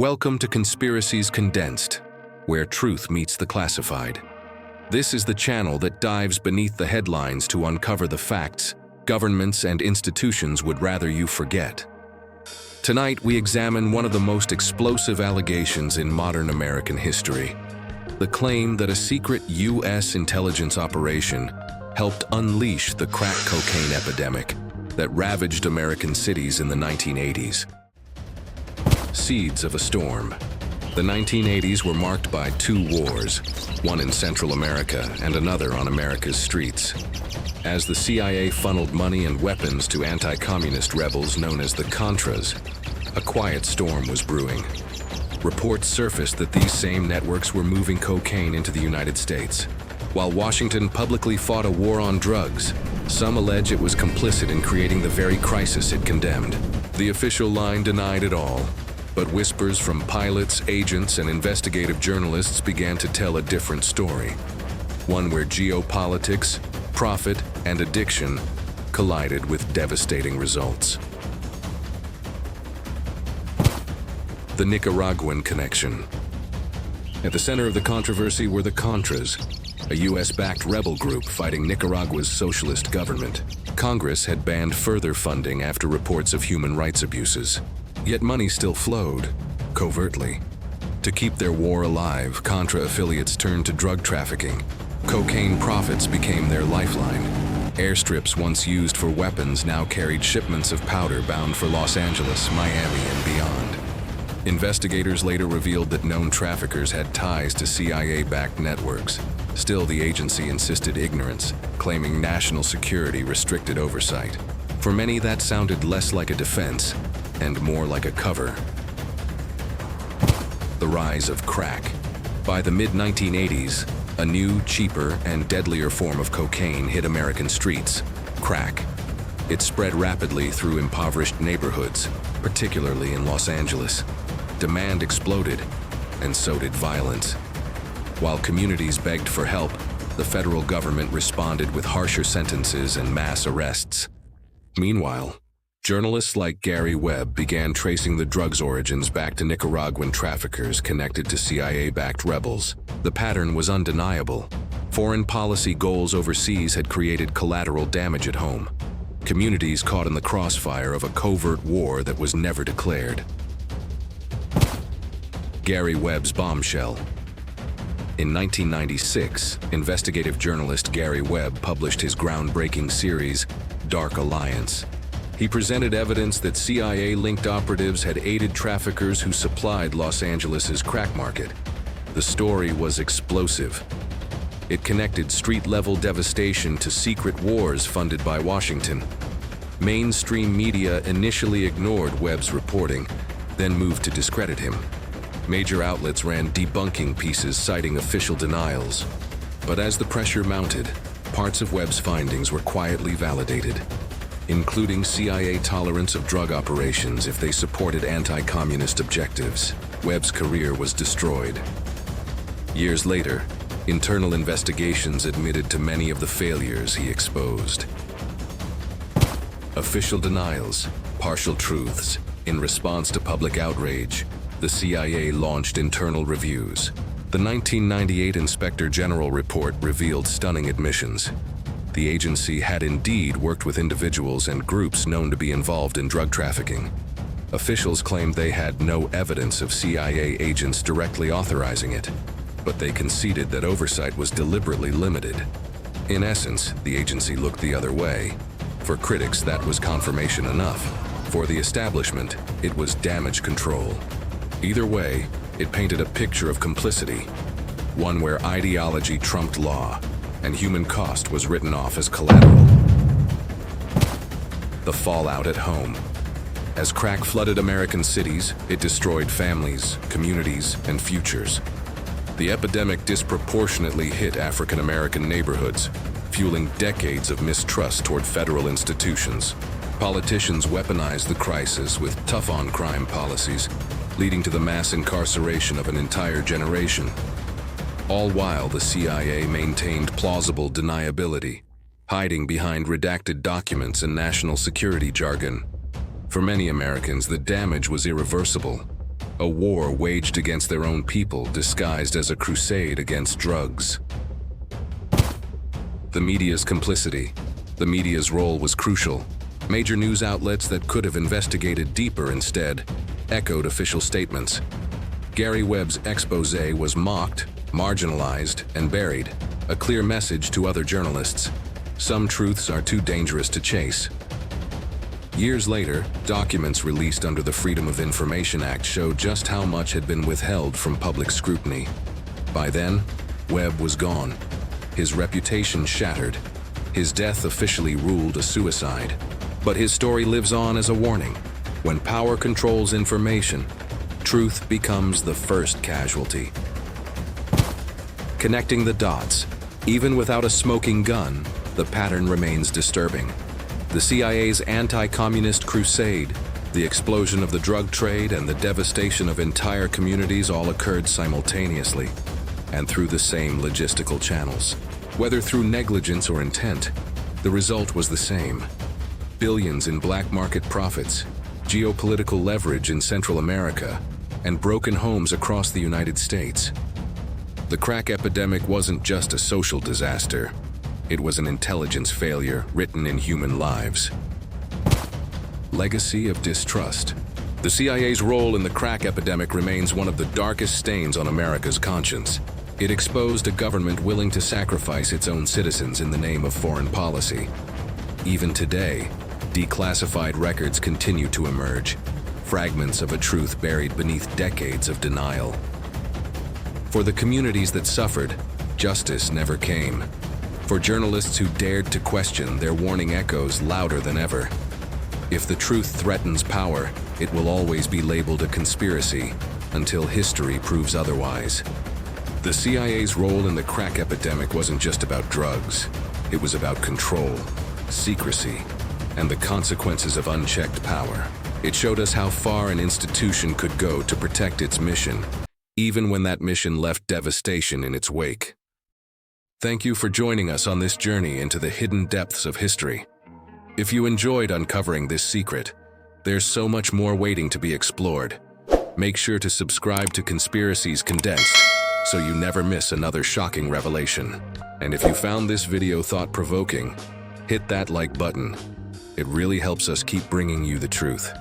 Welcome to Conspiracies Condensed, where truth meets the classified. This is the channel that dives beneath the headlines to uncover the facts governments and institutions would rather you forget. Tonight, we examine one of the most explosive allegations in modern American history: the claim that a secret U.S. intelligence operation helped unleash the crack cocaine epidemic that ravaged American cities in the 1980s. Seeds of a storm. The 1980s were marked by two wars, one in Central America and another on America's streets. As the CIA funneled money and weapons to anti-communist rebels known as the Contras, a quiet storm was brewing. Reports surfaced that these same networks were moving cocaine into the United States. While Washington publicly fought a war on drugs, some allege it was complicit in creating the very crisis it condemned. The official line denied it all, but whispers from pilots, agents, and investigative journalists began to tell a different story. One where geopolitics, profit, and addiction collided with devastating results. The Nicaraguan connection. At the center of the controversy were the Contras, a US-backed rebel group fighting Nicaragua's socialist government. Congress had banned further funding after reports of human rights abuses. Yet money still flowed, covertly. To keep their war alive, Contra affiliates turned to drug trafficking. Cocaine profits became their lifeline. Airstrips once used for weapons now carried shipments of powder bound for Los Angeles, Miami, and beyond. Investigators later revealed that known traffickers had ties to CIA-backed networks. Still, the agency insisted ignorance, claiming national security restricted oversight. For many, that sounded less like a defense and more like a cover. The rise of crack. By the mid-1980s, a new, cheaper, and deadlier form of cocaine hit American streets: crack. It spread rapidly through impoverished neighborhoods, particularly in Los Angeles. Demand exploded, and so did violence. While communities begged for help, the federal government responded with harsher sentences and mass arrests. Meanwhile, journalists like Gary Webb began tracing the drug's origins back to Nicaraguan traffickers connected to CIA-backed rebels. The pattern was undeniable. Foreign policy goals overseas had created collateral damage at home. Communities caught in the crossfire of a covert war that was never declared. Gary Webb's bombshell. In 1996, investigative journalist Gary Webb published his groundbreaking series, Dark Alliance. He presented evidence that CIA-linked operatives had aided traffickers who supplied Los Angeles's crack market. The story was explosive. It connected street-level devastation to secret wars funded by Washington. Mainstream media initially ignored Webb's reporting, then moved to discredit him. Major outlets ran debunking pieces citing official denials. But as the pressure mounted, parts of Webb's findings were quietly validated, including CIA tolerance of drug operations if they supported anti-communist objectives. Webb's career was destroyed. Years later, internal investigations admitted to many of the failures he exposed. Official denials, partial truths. In response to public outrage, the CIA launched internal reviews. The 1998 Inspector General report revealed stunning admissions. The agency had indeed worked with individuals and groups known to be involved in drug trafficking. Officials claimed they had no evidence of CIA agents directly authorizing it, but they conceded that oversight was deliberately limited. In essence, the agency looked the other way. For critics, that was confirmation enough. For the establishment, it was damage control. Either way, it painted a picture of complicity, one where ideology trumped law, and human cost was written off as collateral. The fallout at home. As crack flooded American cities, it destroyed families, communities, and futures. The epidemic disproportionately hit African American neighborhoods, fueling decades of mistrust toward federal institutions. Politicians weaponized the crisis with tough-on-crime policies, leading to the mass incarceration of an entire generation. All while the CIA maintained plausible deniability, hiding behind redacted documents and national security jargon. For many Americans, the damage was irreversible. a war waged against their own people disguised as a crusade against drugs. The media's complicity. The media's role was crucial. Major news outlets that could have investigated deeper instead echoed official statements. Gary Webb's exposé was mocked, marginalized, and buried, a clear message to other journalists. Some truths are too dangerous to chase. Years later, documents released under the Freedom of Information Act showed just how much had been withheld from public scrutiny. By then, Webb was gone. His reputation shattered. His death officially ruled a suicide. But his story lives on as a warning. When power controls information, truth becomes the first casualty. Connecting the dots. Even without a smoking gun, the pattern remains disturbing. The CIA's anti-communist crusade, the explosion of the drug trade, and the devastation of entire communities all occurred simultaneously, and through the same logistical channels. Whether through negligence or intent, the result was the same. Billions in black market profits, geopolitical leverage in Central America, and broken homes across the United States. The crack epidemic wasn't just a social disaster. It was an intelligence failure written in human lives. Legacy of distrust. The CIA's role in the crack epidemic remains one of the darkest stains on America's conscience. It exposed a government willing to sacrifice its own citizens in the name of foreign policy. Even today, declassified records continue to emerge, fragments of a truth buried beneath decades of denial. For the communities that suffered, justice never came. For journalists who dared to question, their warning echoes louder than ever. If the truth threatens power, it will always be labeled a conspiracy until history proves otherwise. The CIA's role in the crack epidemic wasn't just about drugs. It was about control, secrecy, and the consequences of unchecked power. It showed us how far an institution could go to protect its mission, even when that mission left devastation in its wake. Thank you for joining us on this journey into the hidden depths of history. If you enjoyed uncovering this secret, there's so much more waiting to be explored. Make sure to subscribe to Conspiracies Condensed so you never miss another shocking revelation. And if you found this video thought-provoking, hit that like button. It really helps us keep bringing you the truth.